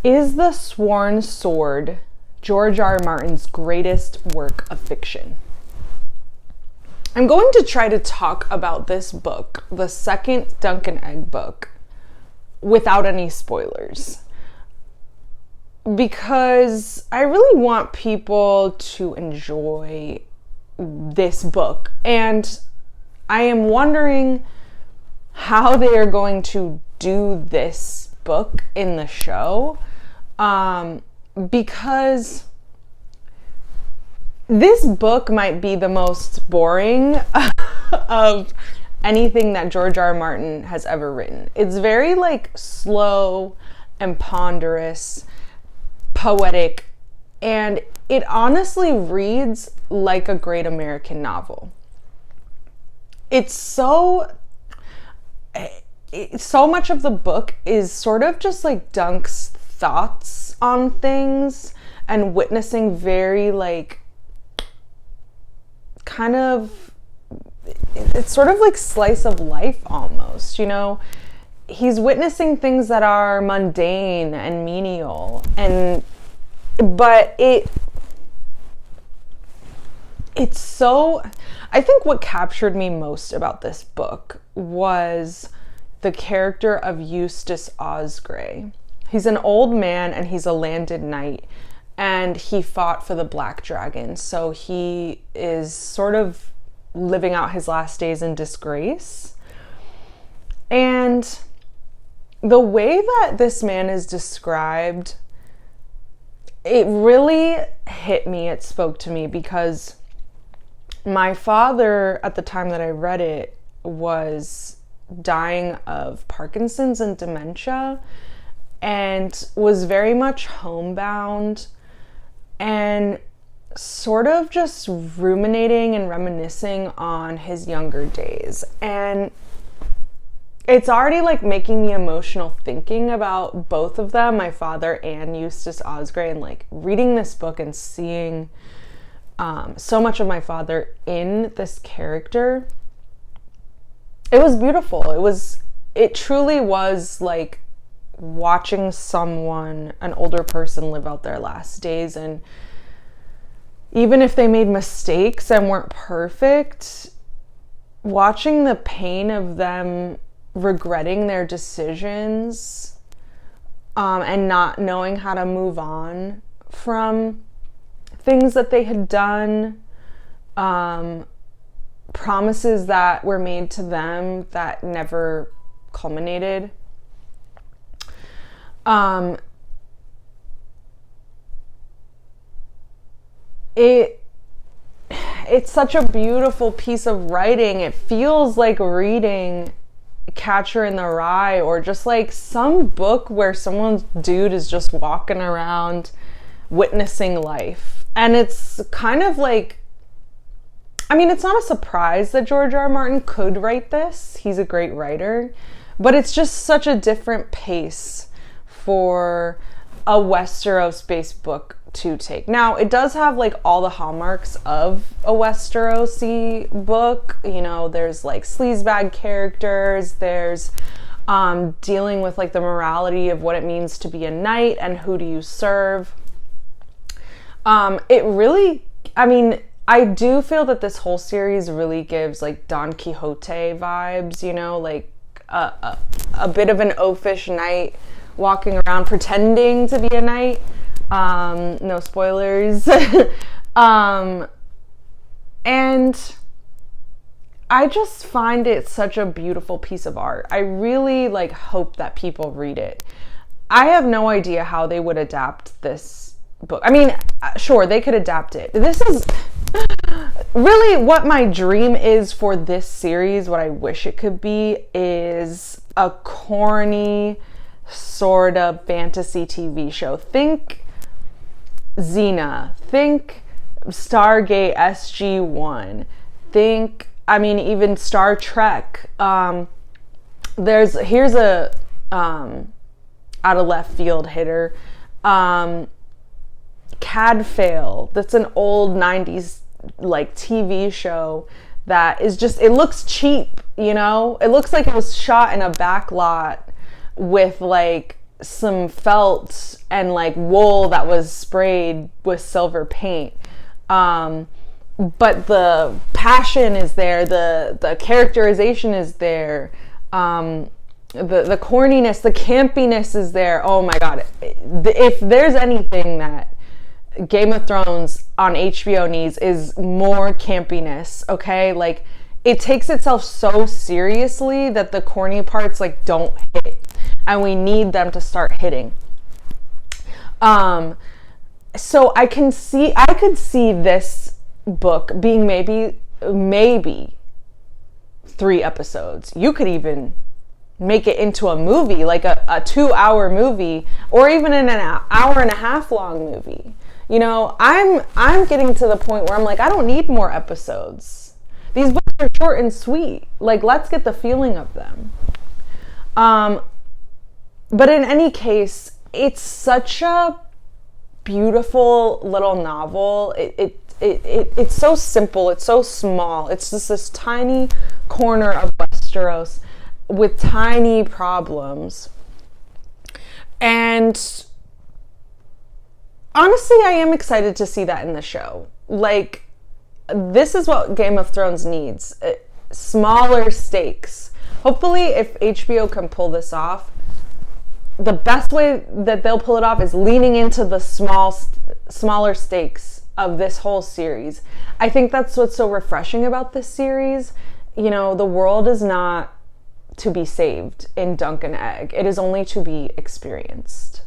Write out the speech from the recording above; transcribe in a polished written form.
Is The Sworn Sword George R. R. Martin's greatest work of fiction? I'm going to try to talk about this book, the second Dunk and Egg book, without any spoilers. Because I really want people to enjoy this book. And I am wondering how they are going to do this book in the show. Because this book might be the most boring of anything that George R. R. Martin has ever written. It's very slow and ponderous, poetic, and it honestly reads like a great American novel. So much of the book is sort of just Dunk's thoughts on things and witnessing very it's sort of like slice of life almost, he's witnessing things that are mundane and menial, but it's so, I think what captured me most about this book was the character of Eustace Osgrey. He's an old man and he's a landed knight, and he fought for the Black Dragon. So he is sort of living out his last days in disgrace. And the way that this man is described, it really hit me. It spoke to me because my father, at the time that I read it, was dying of Parkinson's and dementia, and was very much homebound and sort of just ruminating and reminiscing on his younger days. And it's already making me emotional thinking about both of them, my father and Eustace Osgrey, and reading this book and seeing so much of my father in this character. It was beautiful. It truly was watching someone, an older person, live out their last days. And even if they made mistakes and weren't perfect, watching the pain of them regretting their decisions and not knowing how to move on from things that they had done, promises that were made to them that never culminated. It's such a beautiful piece of writing. It feels like reading Catcher in the Rye, or just some book where someone's dude is just walking around witnessing life. And it's kind of it's not a surprise that George R. R. Martin could write this. He's a great writer, but it's just such a different pace for a Westeros-based book to take. Now, it does have all the hallmarks of a Westeros-y book. There's sleazebag characters, there's dealing with the morality of what it means to be a knight and who do you serve. It really, I do feel that this whole series really gives Don Quixote vibes, a bit of an oafish knight walking around pretending to be a knight. No spoilers. And I just find it such a beautiful piece of art. I really hope that people read it. I have no idea how they would adapt this book. Sure, they could adapt it. This is really what my dream is for this series. What I wish it could be is a corny sort of fantasy TV show. Think Xena, think Stargate SG-1, think, even Star Trek. Here's a out of left field hitter. Cadfael, that's an old 90s TV show that is just, it looks cheap, it looks like it was shot in a back lot with some felt and like wool that was sprayed with silver paint. But the passion is there, the characterization is there, the corniness, the campiness is there. Oh my god. If there's anything that Game of Thrones on HBO needs, is more campiness, okay? Like, it takes itself so seriously that the corny parts like don't hit, and we need them to start hitting. So I could see this book being maybe 3 episodes. You could even make it into a movie, like a 2-hour movie, or even in an hour and a half long movie. You know, I'm getting to the point where I'm like, I don't need more episodes. These books are short and sweet. Like, let's get the feeling of them. But in any case, it's such a beautiful little novel. It's so simple. It's so small. It's just this tiny corner of Westeros with tiny problems. And honestly, I am excited to see that in the show. Like, this is what Game of Thrones needs. Smaller stakes. Hopefully, if HBO can pull this off, the best way that they'll pull it off is leaning into the smaller stakes of this whole series. I think that's what's so refreshing about this series. You know, the world is not to be saved in Dunk and Egg. It is only to be experienced.